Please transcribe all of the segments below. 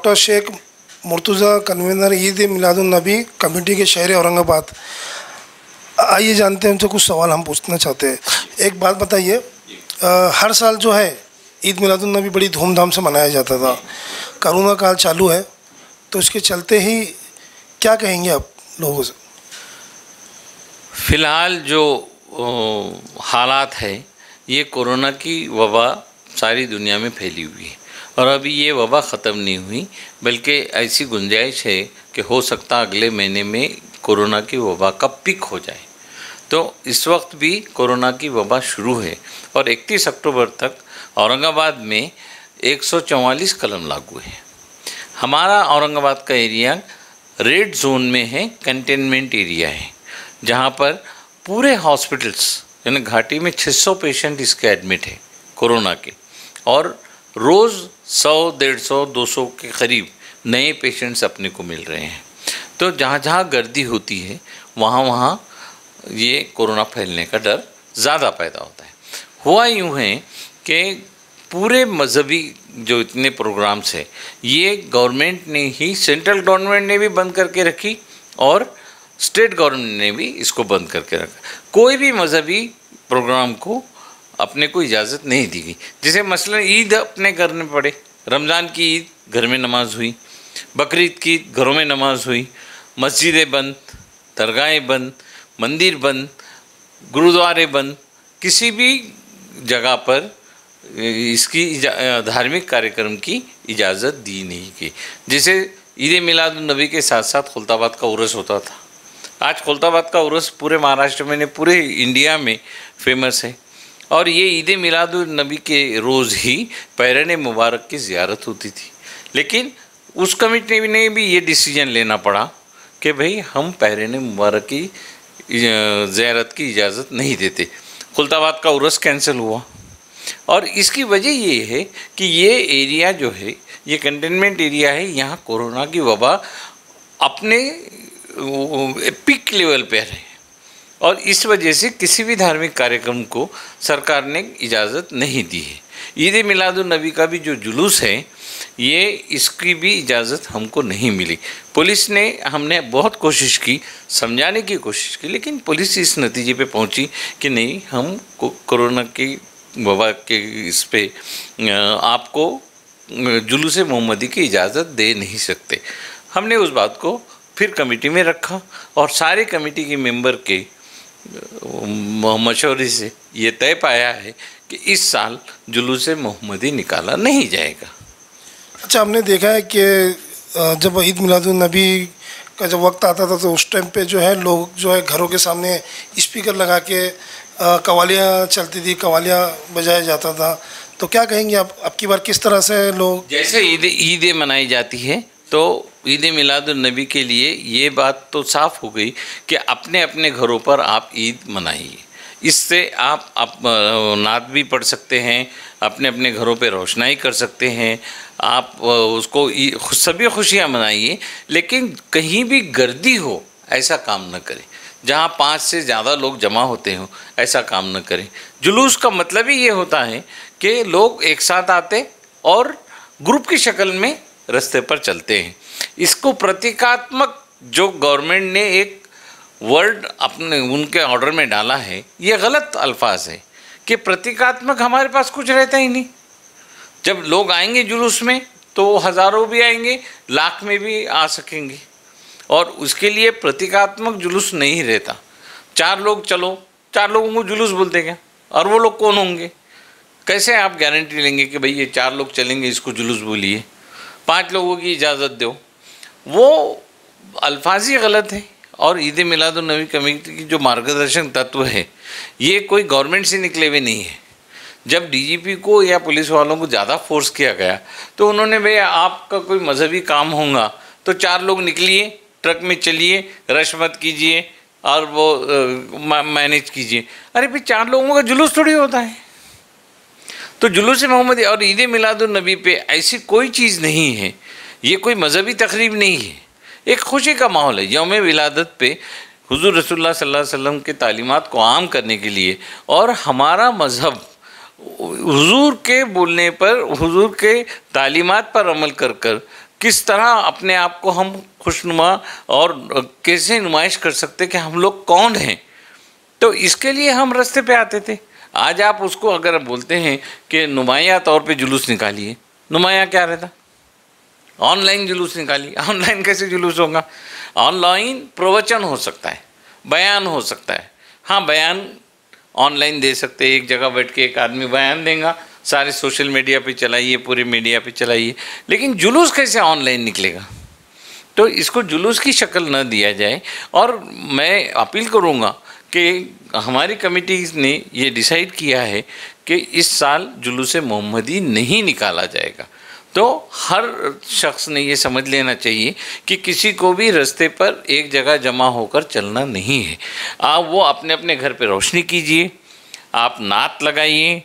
Doctor Sheikh Murtaza, convener Eid मिलादुन्नबी committee के शहर औरंगाबाद। आइए जानते हैं उनसे कुछ सवाल हम पूछना चाहते हैं। एक बात बताइए, हर साल जो है ईद मिलादुन्नबी बड़ी धूमधाम से मनाया जाता था। कोरोना काल चालू है, तो इसके चलते ही क्या कहेंगे आप लोगों से? फ़िलहाल जो हालात है, ये कोरोना की वबा सारी दुनिया में फैली हुई है और अभी ये वबा ख़त्म नहीं हुई, बल्कि ऐसी गुंजाइश है कि हो सकता अगले महीने में कोरोना की वबा का पीक हो जाए। तो इस वक्त भी कोरोना की वबा शुरू है और 31 अक्टूबर तक औरंगाबाद में 144 कलम लागू है। हमारा औरंगाबाद का एरिया रेड जोन में है, कंटेनमेंट एरिया है, जहाँ पर पूरे हॉस्पिटल्स यानी घाटी में 600 पेशेंट इसके एडमिट है कोरोना के, और रोज़ 100, 150, 200 के करीब नए पेशेंट्स अपने को मिल रहे हैं। तो जहाँ जहाँ गर्दी होती है वहाँ वहाँ ये कोरोना फैलने का डर ज़्यादा पैदा होता है। हुआ यूँ है कि पूरे मजहबी जो इतने प्रोग्राम्स हैं, ये गवर्नमेंट ने ही, सेंट्रल गवर्नमेंट ने भी बंद करके रखी और स्टेट गवर्नमेंट ने भी इसको बंद करके रखा। कोई भी मजहबी प्रोग्राम को अपने को इजाज़त नहीं दी गई। जैसे मसलन ईद अपने घर में पड़े, रमज़ान की ईद घर में नमाज हुई, बकरीद की ईद घरों में नमाज हुई, मस्जिदें बंद, दरगाहें बंद, मंदिर बंद, गुरुद्वारे बंद, किसी भी जगह पर इसकी धार्मिक कार्यक्रम की इजाज़त दी नहीं गई। जैसे ईद मिलादुन्नबी के साथ साथ खुल्ताबाद का उर्स होता था। आज खुल्ताबाद का उर्स पूरे महाराष्ट्र में, पूरे इंडिया में फेमस है। और ये ईद मिलादुन्नबी के रोज़ ही पैरने मुबारक की ज़ियारत होती थी, लेकिन उस कमेटी ने भी ये डिसीजन लेना पड़ा कि भाई हम पैरने मुबारक की ज़ियारत की इजाज़त नहीं देते। खुल्ताबाद का उर्स कैंसिल हुआ और इसकी वजह ये है कि ये एरिया जो है, ये कंटेनमेंट एरिया है, यहाँ कोरोना की वबा अपने पीक लेवल पे है और इस वजह से किसी भी धार्मिक कार्यक्रम को सरकार ने इजाज़त नहीं दी है। ईद मिलादुन्नबी का भी जो जुलूस है, ये इसकी भी इजाज़त हमको नहीं मिली। पुलिस ने, हमने बहुत कोशिश की, समझाने की कोशिश की, लेकिन पुलिस इस नतीजे पे पहुंची कि नहीं, हम कोरोना की वबा के इस पे आपको जुलूस मोहम्मदी की इजाज़त दे नहीं सकते। हमने उस बात को फिर कमेटी में रखा और सारे कमेटी के मेंबर के मशवरे से ये तय पाया है कि इस साल जुलूस मोहम्मदी निकाला नहीं जाएगा। अच्छा, हमने देखा है कि जब ईद मिलादुन्नबी का जब वक्त आता था तो उस टाइम पे जो है लोग जो है घरों के सामने स्पीकर लगा के कवालियाँ चलती थी, कवालियाँ बजाया जाता था। तो क्या कहेंगे आप, अब की बार किस तरह से लोग, जैसे ईद मनाई जाती है, तो ईद मिलादुन्नबी के लिए ये बात तो साफ़ हो गई कि अपने अपने घरों पर आप ईद मनाइए। इससे आप नात भी पढ़ सकते हैं, अपने अपने घरों पे रोशनाई कर सकते हैं, आप उसको सभी खुशियाँ मनाइए, लेकिन कहीं भी गर्दी हो ऐसा काम न करें। जहाँ 5 से ज़्यादा लोग जमा होते हों ऐसा काम न करें। जुलूस का मतलब ही ये होता है कि लोग एक साथ आते और ग्रुप की शक्ल में रास्ते पर चलते हैं। इसको प्रतीकात्मक जो गवर्नमेंट ने एक वर्ड अपने उनके ऑर्डर में डाला है, ये गलत अल्फाज है कि प्रतीकात्मक हमारे पास कुछ रहता ही नहीं। जब लोग आएंगे जुलूस में तो हज़ारों भी आएंगे, लाख में भी आ सकेंगे, और उसके लिए प्रतीकात्मक जुलूस नहीं रहता। 4 लोग चलो, 4 लोगों को जुलूस बोलते क्या? और वो लोग कौन होंगे? कैसे आप गारंटी लेंगे कि भाई ये 4 लोग चलेंगे, इसको जुलूस बोलिए? 5 लोगों की इजाज़त दो, वो अल्फाज ही गलत है। और ईद मिलादुन्नबी कमेटी की जो मार्गदर्शक तत्व है, ये कोई गवर्नमेंट से निकले हुए नहीं है। जब डीजीपी को या पुलिस वालों को ज़्यादा फोर्स किया गया तो उन्होंने, भैया आपका कोई मजहबी काम होगा तो 4 लोग निकलिए, ट्रक में चलिए, रश मत कीजिए और वो मैनेज कीजिए। अरे भाई, 4 लोगों का जुलूस थोड़ी होता है। तो जुलूस मोहम्मदी और ईद मिलादुन्नबी पे ऐसी कोई चीज़ नहीं है, ये कोई मजहबी तकरीब नहीं है, एक खुशी का माहौल है। यौम विलादत पे हुज़ूर रसूलुल्लाह सल्लल्लाहु अलैहि वसल्लम के तालीमात को आम करने के लिए, और हमारा मज़हब हुज़ूर के बोलने पर, हुज़ूर के तालीमात पर अमल कर कर किस तरह अपने आप को हम खुशनुमा और कैसे नुमाइश कर सकते कि हम लोग कौन हैं। तो इसके लिए हम रास्ते पे आते थे। आज आप उसको अगर बोलते हैं कि नुमाया तौर पे जुलूस निकालिए, नुमाया क्या रहता? ऑनलाइन जुलूस निकालिए। ऑनलाइन कैसे जुलूस होगा? ऑनलाइन प्रवचन हो सकता है, बयान हो सकता है। हाँ, बयान ऑनलाइन दे सकते हैं, एक जगह बैठ के एक आदमी बयान देगा, सारे सोशल मीडिया पे चलाइए, पूरे मीडिया पे चलाइए, लेकिन जुलूस कैसे ऑनलाइन निकलेगा? तो इसको जुलूस की शक्ल न दिया जाए। और मैं अपील करूँगा कि हमारी कमेटी ने ये डिसाइड किया है कि इस साल जुलूस मोहम्मदी नहीं निकाला जाएगा। तो हर शख्स ने ये समझ लेना चाहिए कि किसी को भी रास्ते पर एक जगह जमा होकर चलना नहीं है। आप वो अपने अपने घर पे रोशनी कीजिए, आप नात लगाइए,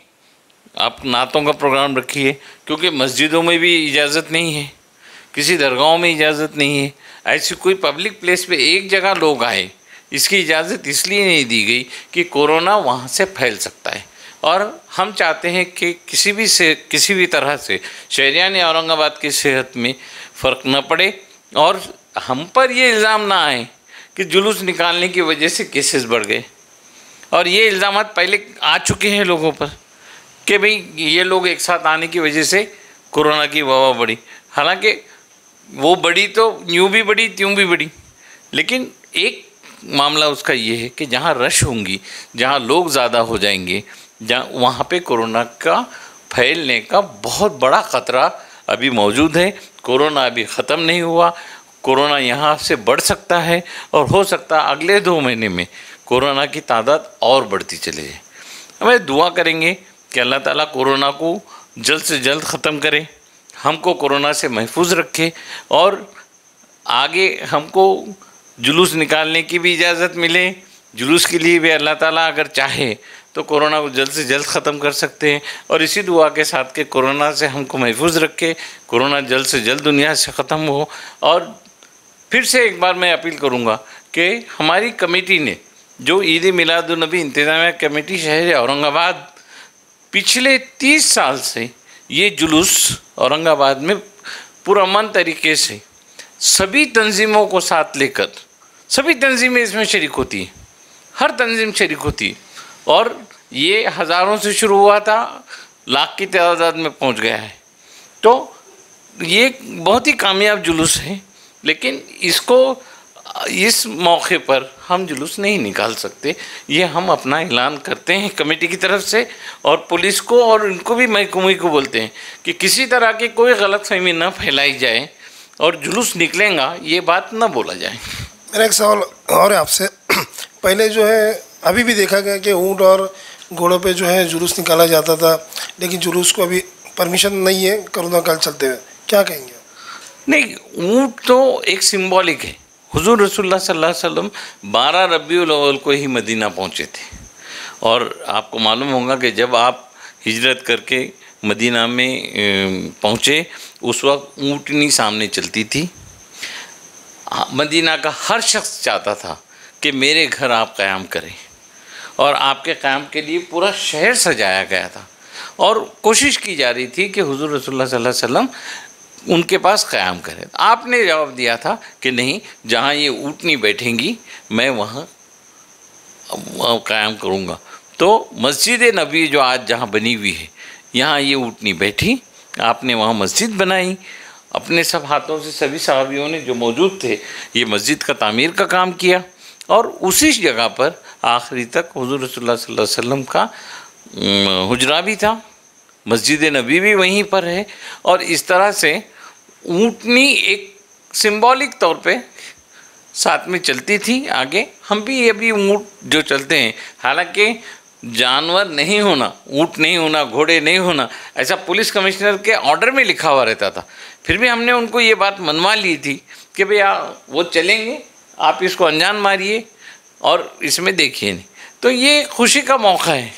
आप नातों का प्रोग्राम रखिए, क्योंकि मस्जिदों में भी इजाज़त नहीं है, किसी दरगाहों में इजाज़त नहीं है। ऐसी कोई पब्लिक प्लेस पे एक जगह लोग आए, इसकी इजाज़त इसलिए नहीं दी गई कि कोरोना वहाँ से फैल सकता है। और हम चाहते हैं कि किसी भी तरह से शहरियान औरंगाबाद की सेहत में फ़र्क न पड़े और हम पर ये इल्ज़ाम ना आए कि जुलूस निकालने की वजह से केसेस बढ़ गए। और ये इल्ज़ाम पहले आ चुके हैं लोगों पर कि भाई ये लोग एक साथ आने की वजह से कोरोना की वबा बढ़ी। हालांकि वो बढ़ी तो यूँ भी बढ़ी त्यों भी बढ़ी, लेकिन एक मामला उसका ये है कि जहाँ रश होंगी, जहाँ लोग ज़्यादा हो जाएंगे, जहाँ वहाँ पे कोरोना का फैलने का बहुत बड़ा ख़तरा अभी मौजूद है। कोरोना अभी ख़त्म नहीं हुआ, कोरोना यहाँ से बढ़ सकता है और हो सकता है अगले 2 महीने में कोरोना की तादाद और बढ़ती चले जाए। हमें दुआ करेंगे कि अल्लाह ताला कोरोना को जल्द से जल्द ख़त्म करे, हमको कोरोना से महफूज रखे और आगे हमको जुलूस निकालने की भी इजाज़त मिले। जुलूस के लिए भी अल्लाह ताला अगर चाहे तो कोरोना को जल्द से जल्द ख़त्म कर सकते हैं। और इसी दुआ के साथ कि कोरोना से हमको महफूज रखे, कोरोना जल्द से जल्द दुनिया से ख़त्म हो। और फिर से एक बार मैं अपील करूँगा कि हमारी कमेटी ने जो ईद मिलादुन्नबी इंतज़ामिया कमेटी शहर औरंगाबाद पिछले 30 साल से ये जुलूस औरंगाबाद में पुरअमन तरीके से सभी तंजीमों को साथ लेकर, सभी तंजीमें इसमें शरीक होती हैं, हर तंजीम शरीक होती है और ये हज़ारों से शुरू हुआ था, लाख की तादाद में पहुंच गया है। तो ये बहुत ही कामयाब जुलूस है, लेकिन इसको इस मौके पर हम जुलूस नहीं निकाल सकते। ये हम अपना ऐलान करते हैं कमेटी की तरफ से और पुलिस को और इनको भी महकमे को बोलते हैं कि किसी तरह की कोई गलतफहमी न फैलाई जाए और जुलूस निकलेगा ये बात न बोला जाए। मेरा एक सवाल और है आपसे। पहले जो है अभी भी देखा गया कि ऊँट और घोड़ों पे जो है जुलूस निकाला जाता था, लेकिन जुलूस को अभी परमिशन नहीं है कोरोना काल चलते हुए, क्या कहेंगे? नहीं, ऊँट तो एक सिंबॉलिक है। हुजूर रसूलुल्लाह सल्लल्लाहु अलैहि वसल्लम 12 रबीउल अव्वल को ही मदीना पहुँचे थे और आपको मालूम होगा कि जब आप हिजरत करके मदीना में पहुँचे उस वक्त ऊँटनी सामने चलती थी। मदीना का हर शख्स चाहता था कि मेरे घर आप क़याम करें और आपके क़याम के लिए पूरा शहर सजाया गया था और कोशिश की जा रही थी कि हुजूर रसूलुल्लाह सल्लल्लाहु अलैहि वसल्लम उनके पास क़याम करें। आपने जवाब दिया था कि नहीं, जहाँ ये ऊँटनी बैठेंगी मैं वहाँ क़याम करूँगा। तो मस्जिद नबी जो आज जहाँ बनी हुई है, यहाँ ये ऊँटनी बैठी, आपने वहाँ मस्जिद बनाई, अपने सब हाथों से सभी सहाबियों ने जो मौजूद थे ये मस्जिद का तामीर का काम किया और उसी जगह पर आखिरी तक हुजूर रसूलुल्लाह सल्लल्लाहु अलैहि वसल्लम का हुजरा भी था, मस्जिद नबी भी वहीं पर है। और इस तरह से ऊँटनी एक सिंबॉलिक तौर पे साथ में चलती थी आगे। हम भी अभी ऊँट जो चलते हैं, हालांकि जानवर नहीं होना, ऊँट नहीं होना, घोड़े नहीं होना, ऐसा पुलिस कमिश्नर के ऑर्डर में लिखा हुआ रहता था, फिर भी हमने उनको ये बात मनवा ली थी कि भैया वो चलेंगे, आप इसको अनजान मारिए और इसमें देखिए नहीं। तो ये खुशी का मौका है,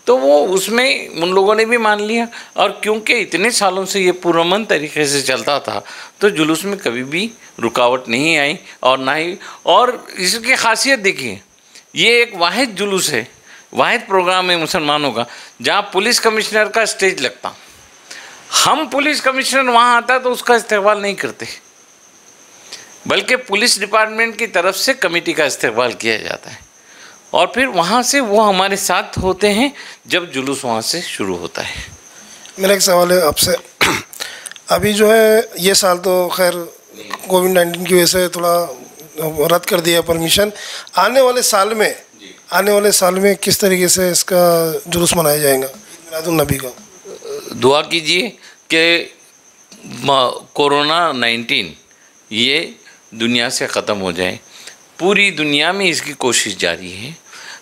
तो वो उसमें उन लोगों ने भी मान लिया। और क्योंकि इतने सालों से ये पुरअमन तरीके से चलता था तो जुलूस में कभी भी रुकावट नहीं आई और ना ही। और इसकी खासियत देखिए, ये एक वाहिद जुलूस है, वाहिद प्रोग्राम है मुसलमानों का जहाँ पुलिस कमिश्नर का स्टेज लगता, हम पुलिस कमिश्नर वहाँ आता तो उसका इस्तेमाल नहीं करते, बल्कि पुलिस डिपार्टमेंट की तरफ से कमेटी का इस्तेमाल किया जाता है और फिर वहाँ से वो हमारे साथ होते हैं जब जुलूस वहाँ से शुरू होता है। मेरा एक सवाल है आपसे, अभी जो है ये साल तो खैर कोविड-19 की वजह से थोड़ा रद्द कर दिया परमिशन, आने वाले साल में किस तरीके से इसका जुलूस मनाया जाएगा मिलादुन नबी का? दुआ कीजिए कि कोरोना 19 ये दुनिया से ख़त्म हो जाए। पूरी दुनिया में इसकी कोशिश जारी है,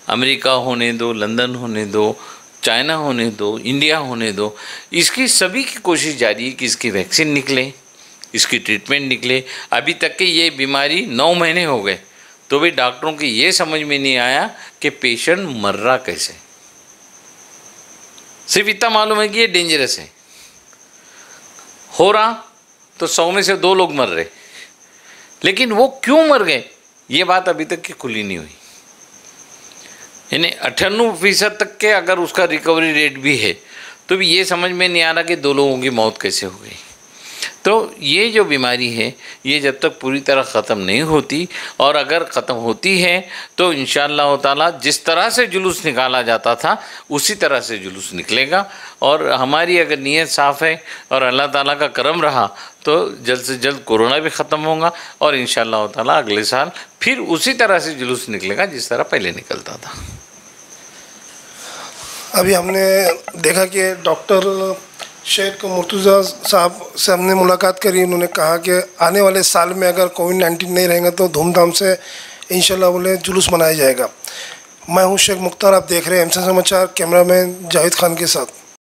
अमेरिका होने दो, लंदन होने दो, चाइना होने दो, इंडिया होने दो, इसकी सभी की कोशिश जारी है कि इसकी वैक्सीन निकले, इसकी ट्रीटमेंट निकले। अभी तक के ये बीमारी 9 महीने हो गए तो भी डॉक्टरों की ये समझ में नहीं आया कि पेशेंट मर रहा कैसे। सिर्फ इतना मालूम है कि ये डेंजरस है, हो रहा तो 100 में से 2 लोग मर रहे, लेकिन वो क्यों मर गए ये बात अभी तक की खुली नहीं हुई। यानी 98% तक के अगर उसका रिकवरी रेट भी है तो भी ये समझ में नहीं आ रहा कि 2 लोगों की मौत कैसे हो गई। तो ये जो बीमारी है ये जब तक पूरी तरह ख़त्म नहीं होती, और अगर ख़त्म होती है तो इंशाअल्लाह ताला जिस तरह से जुलूस निकाला जाता था उसी तरह से जुलूस निकलेगा। और हमारी अगर नीयत साफ़ है और अल्लाह ताला का करम रहा तो जल्द से जल्द कोरोना भी ख़त्म होगा और इंशाअल्लाह ताला अगले साल फिर उसी तरह से जुलूस निकलेगा जिस तरह पहले निकलता था। अभी हमने देखा कि डॉक्टर शेख मुर्तज़ा साहब से हमने मुलाकात करी, उन्होंने कहा कि आने वाले साल में अगर कोविड-19 नहीं रहेगा तो धूमधाम से इंशाल्लाह बोले जुलूस मनाया जाएगा। मैं हूं शेख मुख्तार, आप देख रहे हैं एमसन समाचार, कैमरामैन जाहिद खान के साथ।